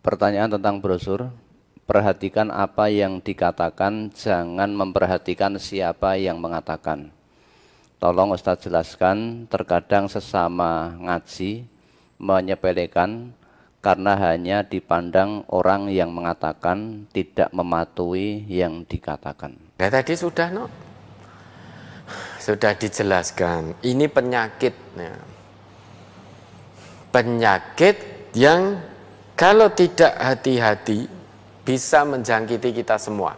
Pertanyaan tentang brosur. Perhatikan apa yang dikatakan, jangan memperhatikan siapa yang mengatakan. Tolong Ustadz jelaskan, terkadang sesama ngaji menyepelekan karena hanya dipandang orang yang mengatakan, tidak mematuhi yang dikatakan. Ya tadi sudah sudah dijelaskan. Ini penyakit, penyakit yang kalau tidak hati-hati bisa menjangkiti kita semua.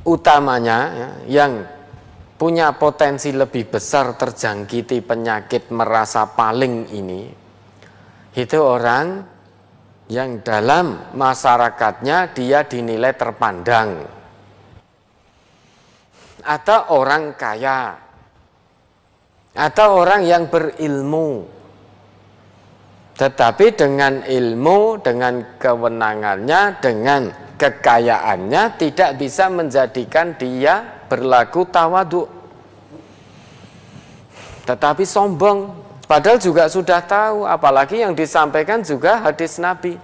Utamanya yang punya potensi lebih besar terjangkiti penyakit merasa paling ini, itu orang yang dalam masyarakatnya dia dinilai terpandang, atau orang kaya, atau orang yang berilmu. Tetapi dengan ilmu, dengan kewenangannya, dengan kekayaannya tidak bisa menjadikan dia berlaku tawadhu. Tetapi sombong, padahal juga sudah tahu, apalagi yang disampaikan juga hadis Nabi.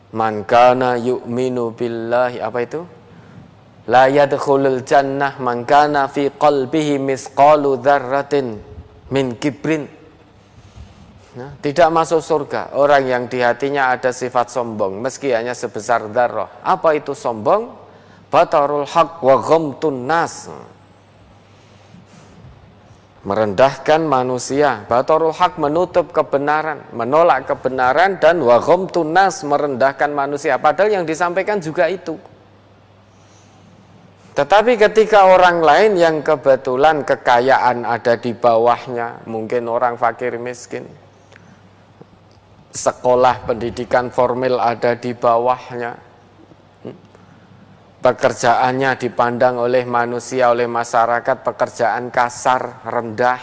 Man kana yu'minu billahi, apa itu? La yadkhulul jannah man kana fi qalbihi misqalu dzarratin min kibrin. Tidak masuk surga orang yang di hatinya ada sifat sombong meski hanya sebesar dzarrah. Apa itu sombong? Batarul haq wa ghamtun nas. Merendahkan manusia. Batarul haq menutup kebenaran, menolak kebenaran, dan wa ghamtun nas merendahkan manusia. Padahal yang disampaikan juga itu. Tetapi ketika orang lain yang kebetulan kekayaan ada di bawahnya, mungkin orang fakir miskin, sekolah pendidikan formal ada di bawahnya, pekerjaannya dipandang oleh manusia, oleh masyarakat pekerjaan kasar, rendah,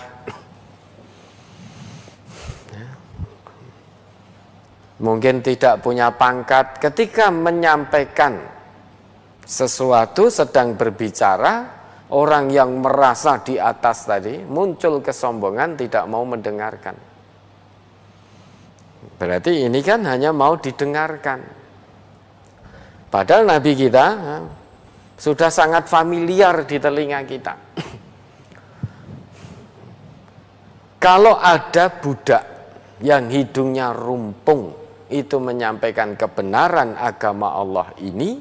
mungkin tidak punya pangkat. Ketika menyampaikan sesuatu, sedang berbicara, orang yang merasa di atas tadi muncul kesombongan, tidak mau mendengarkan. Berarti ini kan hanya mau didengarkan. Padahal Nabi kita sudah sangat familiar di telinga kita. Kalau ada budak yang hidungnya rumpung itu menyampaikan kebenaran agama Allah ini,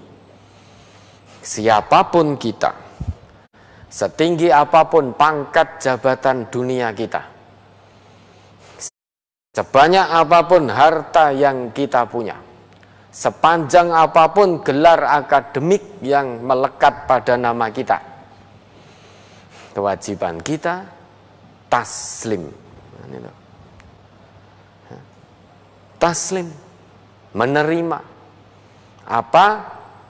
siapapun kita, setinggi apapun pangkat jabatan dunia kita, sebanyak apapun harta yang kita punya, sepanjang apapun gelar akademik yang melekat pada nama kita, kewajiban kita taslim. Taslim, menerima apa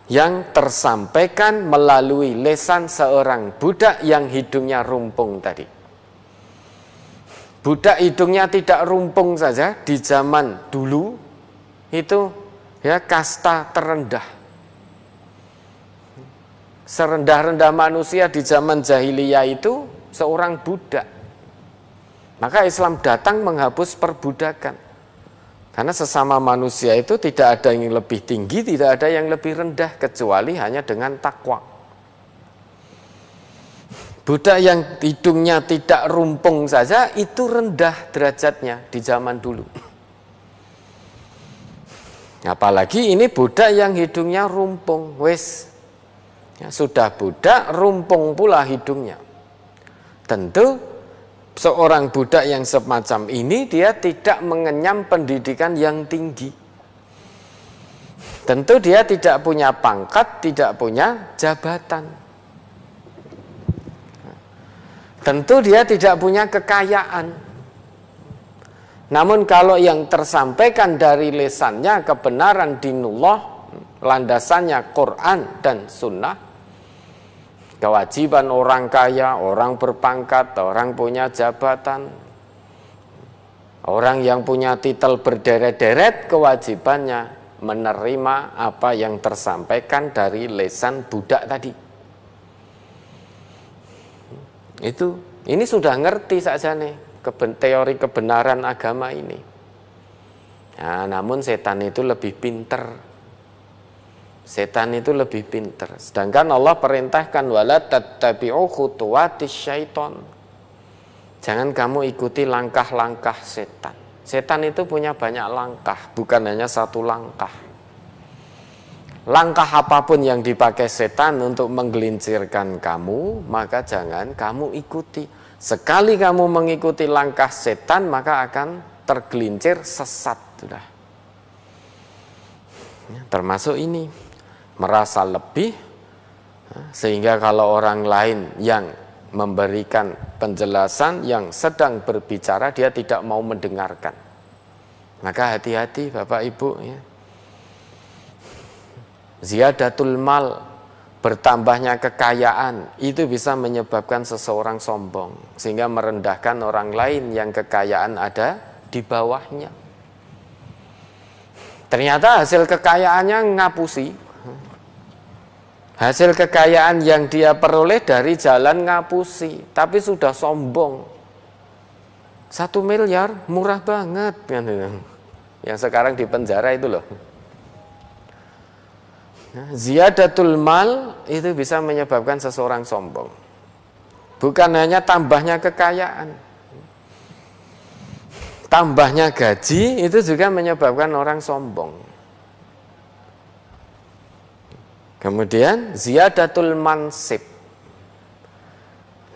yang tersampaikan melalui lisan seorang budak yang hidungnya rumpung tadi. Budak hidungnya tidak rumpung saja di zaman dulu itu ya kasta terendah. Serendah-rendah manusia di zaman jahiliyah itu seorang budak. Maka Islam datang menghapus perbudakan. Karena sesama manusia itu tidak ada yang lebih tinggi, tidak ada yang lebih rendah, kecuali hanya dengan takwa. Budak yang hidungnya tidak rumpung saja itu rendah derajatnya di zaman dulu. Apalagi ini budak yang hidungnya rumpung, ya, sudah budak rumpung pula hidungnya. Tentu seorang budak yang semacam ini dia tidak mengenyam pendidikan yang tinggi. Tentu dia tidak punya pangkat, tidak punya jabatan. Tentu dia tidak punya kekayaan. Namun kalau yang tersampaikan dari lisannya kebenaran dinullah, landasannya Quran dan Sunnah, kewajiban orang kaya, orang berpangkat, orang punya jabatan, orang yang punya titel berderet-deret, kewajibannya menerima apa yang tersampaikan dari lisan budak tadi. Ini sudah ngerti saja nih teori kebenaran agama ini. Nah, namun setan itu lebih pinter. Setan itu lebih pinter. Sedangkan Allah perintahkan wala tattabi'u khutuwatis syaiton. Jangan kamu ikuti langkah-langkah setan. Setan itu punya banyak langkah, bukan hanya satu langkah. Langkah apapun yang dipakai setan untuk menggelincirkan kamu, maka jangan kamu ikuti. Sekali kamu mengikuti langkah setan, maka akan tergelincir sesat sudah. Termasuk ini, merasa lebih, sehingga kalau orang lain yang memberikan penjelasan, yang sedang berbicara, dia tidak mau mendengarkan. Maka hati-hati Bapak Ibu ya. Ziyadatul mal, bertambahnya kekayaan, itu bisa menyebabkan seseorang sombong, sehingga merendahkan orang lain yang kekayaan ada di bawahnya. Ternyata hasil kekayaannya ngapusi. Hasil kekayaan yang dia peroleh dari jalan ngapusi, tapi sudah sombong. 1 miliar murah banget. Yang sekarang di penjara itu loh. Ziyadatul mal itu bisa menyebabkan seseorang sombong. Bukan hanya tambahnya kekayaan, tambahnya gaji itu juga menyebabkan orang sombong. Kemudian ziyadatul mansib,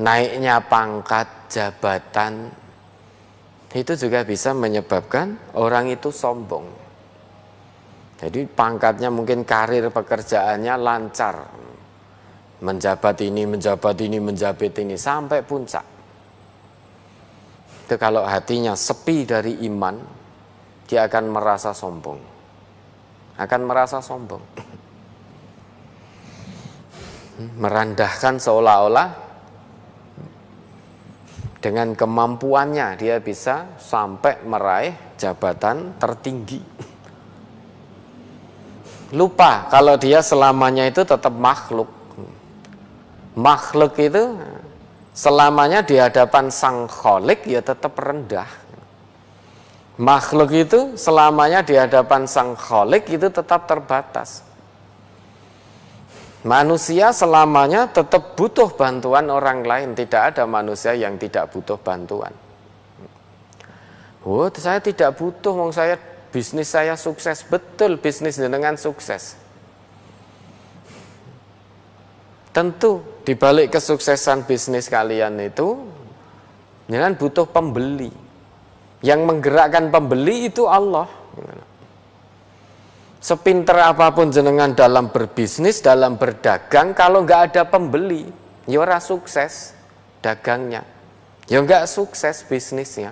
naiknya pangkat jabatan, itu juga bisa menyebabkan orang itu sombong. Jadi pangkatnya mungkin karir pekerjaannya lancar, menjabat ini, menjabat ini sampai puncak. Itu kalau hatinya sepi dari iman, dia akan merasa sombong. Akan merasa sombong. Merendahkan seolah-olah dengan kemampuannya dia bisa sampai meraih jabatan tertinggi. Lupa kalau dia selamanya itu tetap makhluk. Makhluk itu selamanya di hadapan Sang Kholik ya tetap rendah. Makhluk itu selamanya di hadapan Sang Kholik itu tetap terbatas. Manusia selamanya tetap butuh bantuan orang lain. Tidak ada manusia yang tidak butuh bantuan. Oh, saya tidak butuh, wong saya bisnis saya sukses. Betul, bisnis dengan sukses. Tentu di balik kesuksesan bisnis kalian itu dengan butuh pembeli. Yang menggerakkan pembeli itu Allah. Sepinter apapun jenengan dalam berbisnis, dalam berdagang, kalau nggak ada pembeli, ya ora sukses dagangnya, ya nggak sukses bisnisnya.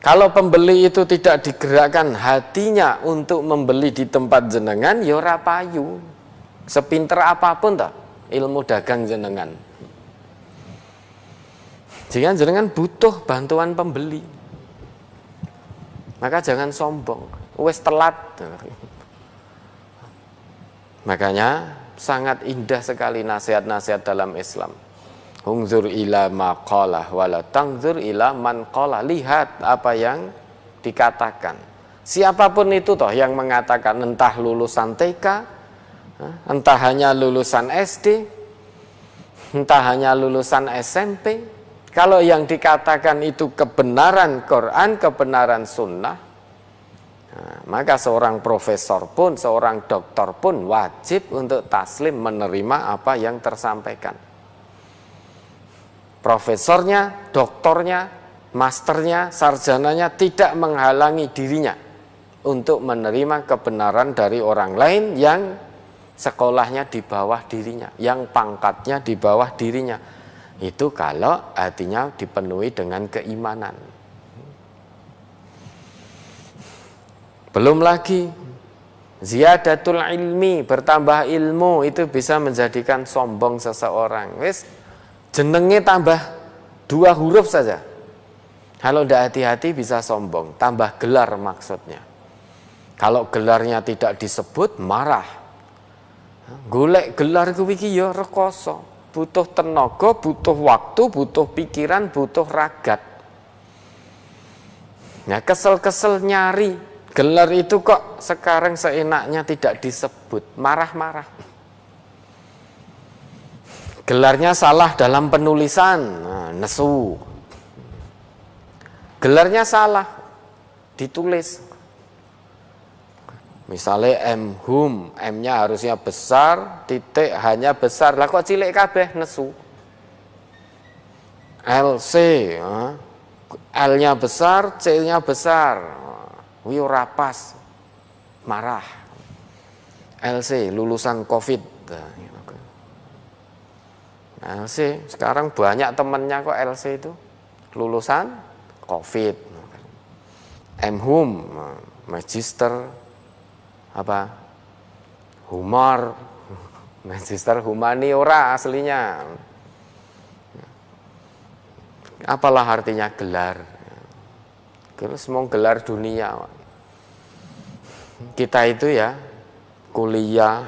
Kalau pembeli itu tidak digerakkan hatinya untuk membeli di tempat jenengan, ya ora payu. Sepinter apapun toh ilmu dagang jenengan. Jika jenengan butuh bantuan pembeli, maka jangan sombong. Wes telat. Makanya sangat indah sekali nasihat-nasihat dalam Islam. Hungzur ila maqalah wala tangzur ila man qala. Lihat apa yang dikatakan. Siapapun itu toh yang mengatakan, entah lulusan TK, entah hanya lulusan SD, entah hanya lulusan SMP. Kalau yang dikatakan itu kebenaran Quran, kebenaran sunnah, maka seorang profesor pun, seorang doktor pun wajib untuk taslim menerima apa yang tersampaikan. Profesornya, doktornya, masternya, sarjananya tidak menghalangi dirinya untuk menerima kebenaran dari orang lain yang sekolahnya di bawah dirinya, yang pangkatnya di bawah dirinya. Itu kalau hatinya dipenuhi dengan keimanan. Belum lagi ziyadatul ilmi, bertambah ilmu itu bisa menjadikan sombong seseorang. Wis jenenge tambah 2 huruf saja. Kalau tidak hati-hati bisa sombong, tambah gelar maksudnya. Kalau gelarnya tidak disebut marah. Golek gelar kuwi iki ya rekoso, butuh tenaga, butuh waktu, butuh pikiran, butuh ragat. Nah, kesel-kesel nyari Gelar itu kok sekarang seenaknya tidak disebut, marah-marah. Gelarnya salah dalam penulisan, nah, nesu. Gelarnya salah ditulis. Misalnya M-hum, M-nya harusnya besar, titik hanya besar. Lah kok cilik kabeh, nesu. LC, L-nya besar, C-nya besar. Wih ora pas, marah. LC, lulusan COVID. LC, sekarang banyak temennya kok LC itu lulusan COVID. M-hum, magister apa? Humor, magister humaniora aslinya. Apalah artinya gelar? Terus mau gelar dunia. Kita itu ya kuliah,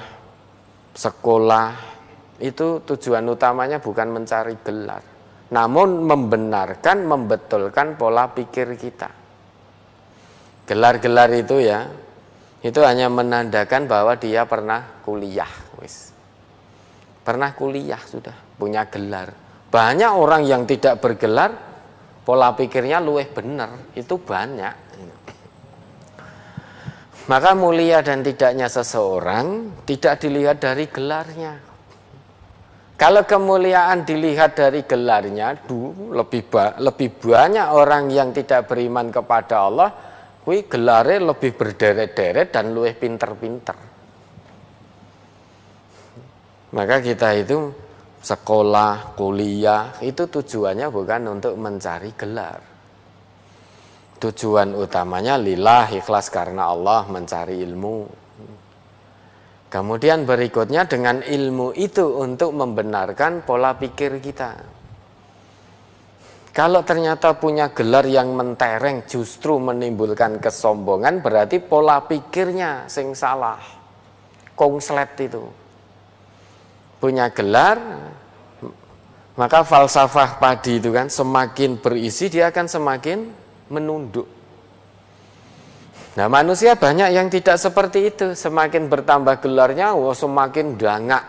sekolah, itu tujuan utamanya bukan mencari gelar, namun membenarkan, membetulkan pola pikir kita. Gelar-gelar itu ya, itu hanya menandakan bahwa dia pernah kuliah, pernah kuliah sudah, punya gelar. Banyak orang yang tidak bergelar, pola pikirnya luweh bener, itu banyak. Maka mulia dan tidaknya seseorang tidak dilihat dari gelarnya. Kalau kemuliaan dilihat dari gelarnya, lebih banyak orang yang tidak beriman kepada Allah, kui gelare lebih berderet-deret dan luwih pinter-pinter. Maka kita itu sekolah, kuliah, itu tujuannya bukan untuk mencari gelar. Tujuan utamanya lillah, ikhlas karena Allah, mencari ilmu. Kemudian berikutnya dengan ilmu itu untuk membenarkan pola pikir kita. Kalau ternyata punya gelar yang mentereng justru menimbulkan kesombongan, berarti pola pikirnya sing salah. Kongslet itu. Punya gelar, maka falsafah padi itu kan semakin berisi dia akan semakin menunduk. Nah manusia banyak yang tidak seperti itu. Semakin bertambah gelarnya, semakin dangak.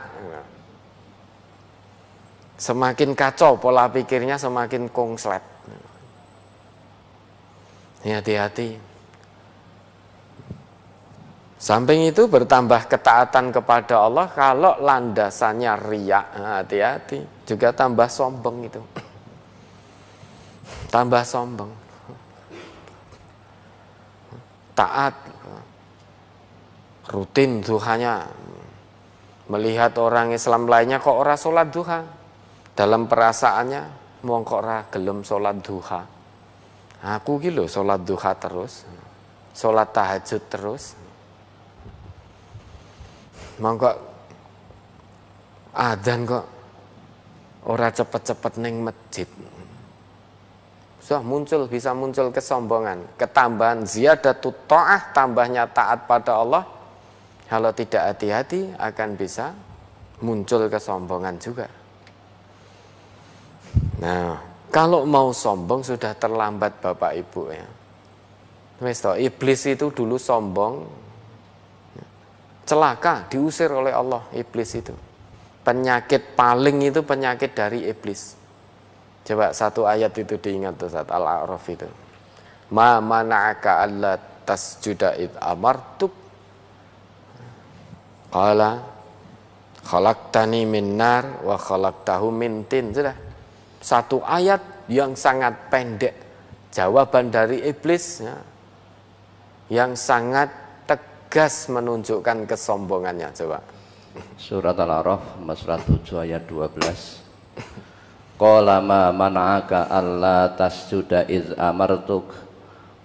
Semakin kacau pola pikirnya, semakin kongslet. Hati-hati. Samping itu bertambah ketaatan kepada Allah, kalau landasannya riya, hati-hati. Juga tambah sombong itu. Tambah sombong. Taat, rutin duhanya, melihat orang Islam lainnya kok ora sholat duha, dalam perasaannya mau kok ora gelem sholat duha, aku gitu sholat duha terus, sholat tahajud terus, mau kok adzan kok ora cepet-cepet neng masjid. Bisa muncul kesombongan, ketambahan ziyadatut ta'ah, tambahnya taat pada Allah. Kalau tidak hati-hati akan bisa muncul kesombongan juga. Nah, kalau mau sombong sudah terlambat Bapak Ibu ya. Iblis itu dulu sombong, celaka, diusir oleh Allah iblis itu. Penyakit paling itu penyakit dari iblis. Coba satu ayat itu diingat tuh, saat Al-A'raf itu. Ma mana'aka alla tasjuda id amartuk. Qala khalaqtani min nar wa khalaqtahu min tin. Sudah. Satu ayat yang sangat pendek. Jawaban dari iblis ya, yang sangat tegas menunjukkan kesombongannya. Coba. Surat Al-A'raf, surat 7 ayat 12. Qala ma mana'aka alla tasjuda iz amartuk.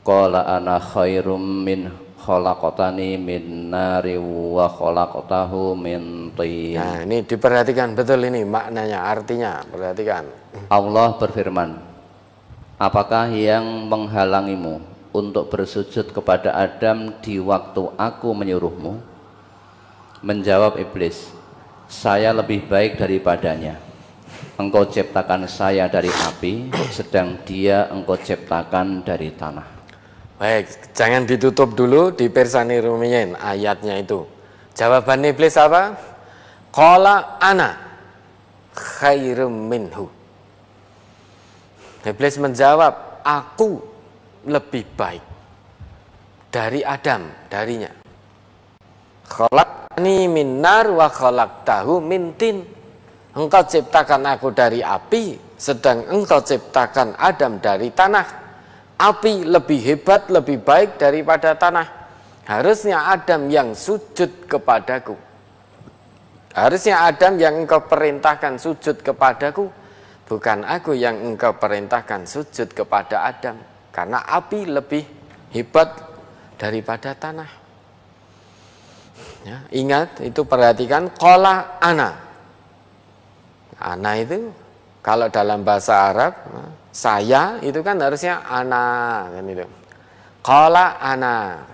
Qala ana khairum min khalaqtani min nari wa khalaqtahu min tin. Nah, ini diperhatikan betul ini maknanya, artinya, perhatikan. Allah berfirman, apakah yang menghalangimu untuk bersujud kepada Adam di waktu aku menyuruhmu? Menjawab iblis, saya lebih baik daripadanya. Engkau ciptakan saya dari api, sedang dia engkau ciptakan dari tanah. Baik, jangan ditutup dulu, dipersani rumiyin ayatnya itu. Jawaban iblis apa? Qala ana khairum minhu. Iblis menjawab, aku lebih baik dari Adam, darinya. Khalaqni min nar wa khalaqtahu min tin. Engkau ciptakan aku dari api, sedang engkau ciptakan Adam dari tanah. Api lebih hebat, lebih baik daripada tanah. Harusnya Adam yang sujud kepadaku. Harusnya Adam yang engkau perintahkan sujud kepadaku, bukan aku yang engkau perintahkan sujud kepada Adam. Karena api lebih hebat daripada tanah. Ya, ingat, itu perhatikan, qala ana. Ana itu kalau dalam bahasa Arab, saya itu kan harusnya ana, kan itu. Qala ana.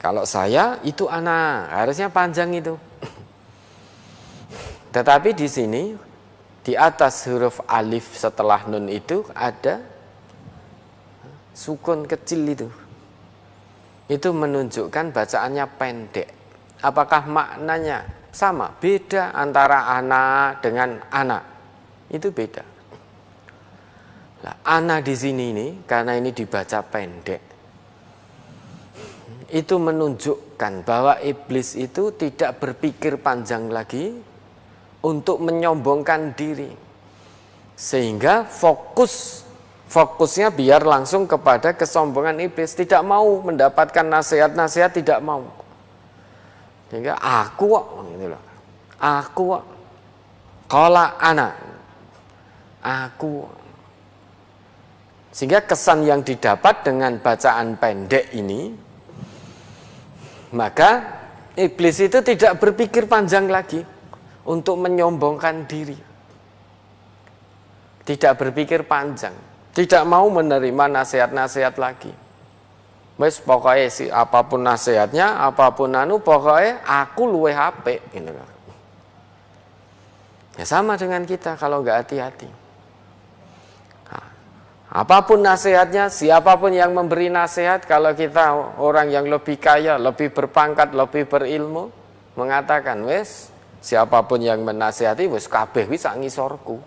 Kalau saya itu ana, harusnya panjang itu. Tetapi di sini di atas huruf alif setelah nun itu ada sukun kecil itu. Itu menunjukkan bacaannya pendek. Apakah maknanya sama? Beda antara ana dengan anak. Itu beda. Nah, ana di sini ini karena ini dibaca pendek. Itu menunjukkan bahwa iblis itu tidak berpikir panjang lagi untuk menyombongkan diri. Sehingga fokusnya biar langsung kepada kesombongan iblis. Tidak mau mendapatkan nasihat-nasihat, tidak mau. Sehingga aku kok, gitu loh. Aku kok. Qala ana. Aku. Sehingga kesan yang didapat dengan bacaan pendek ini, maka iblis itu tidak berpikir panjang lagi untuk menyombongkan diri. Tidak berpikir panjang, tidak mau menerima nasihat-nasihat lagi. Wes pokoknya apapun nasihatnya, apapun pokoknya aku luweh apik gitu. Ya sama dengan kita kalau nggak hati-hati. Apapun nasihatnya, siapapun yang memberi nasihat, kalau kita orang yang lebih kaya, lebih berpangkat, lebih berilmu, mengatakan, wes, siapapun yang menasihati, wes kabeh wis sak ngisorku.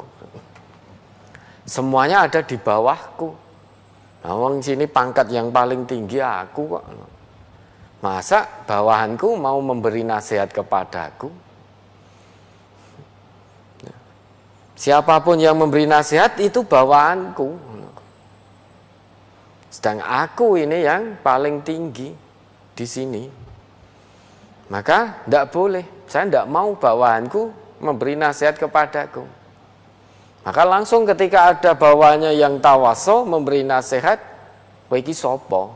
Semuanya ada di bawahku. Nah, wong sini pangkat yang paling tinggi aku kok. Masa bawahanku mau memberi nasihat kepadaku? Siapapun yang memberi nasihat itu bawahanku. Sedang aku ini yang paling tinggi di sini. Maka tidak boleh. Saya tidak mau bawahanku memberi nasihat kepadaku. Maka langsung ketika ada bawahannya yang tawaso memberi nasihat, kowe iki sapa?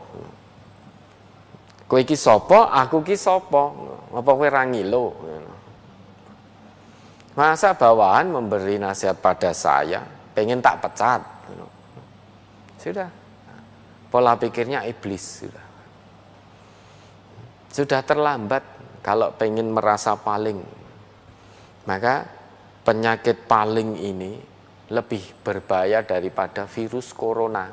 Kowe iki sapa? Aku iki sapa? Apa kowe ra ngilo? Masa bawahan memberi nasihat pada saya, pengen tak pecat? Sudah. Pola pikirnya iblis sudah terlambat kalau pengen merasa paling. Maka penyakit paling ini lebih berbahaya daripada virus corona.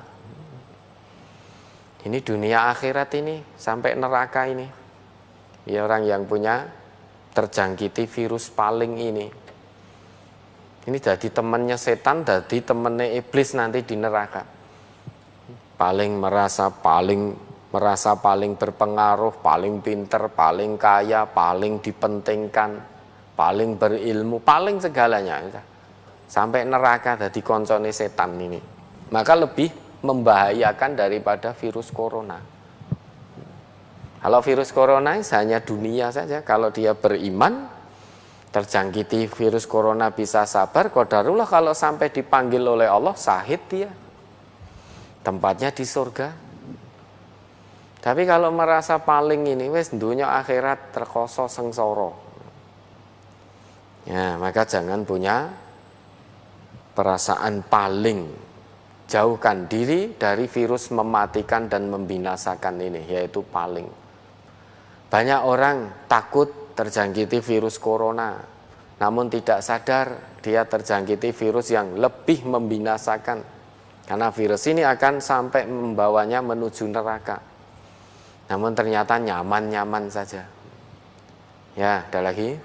Ini dunia akhirat ini sampai neraka ini. Ya, orang yang punya terjangkiti virus paling ini jadi temannya setan, jadi temannya iblis nanti di neraka. merasa paling berpengaruh, paling pinter, paling kaya, paling dipentingkan, paling berilmu, paling segalanya. Sampai neraka jadi koncone setan ini. Maka lebih membahayakan daripada virus corona. Kalau virus corona hanya dunia saja. Kalau dia beriman, terjangkiti virus corona bisa sabar, qadarullah kalau sampai dipanggil oleh Allah, syahid dia. Tempatnya di surga. Tapi kalau merasa paling ini, wes dunia akhirat terkoso sengsara. Ya, maka jangan punya perasaan paling. Jauhkan diri dari virus mematikan dan membinasakan ini, yaitu paling. Banyak orang takut terjangkiti virus corona, namun tidak sadar dia terjangkiti virus yang lebih membinasakan, Karena virus ini akan sampai membawanya menuju neraka. Namun ternyata nyaman-nyaman saja. Ya, ada lagi.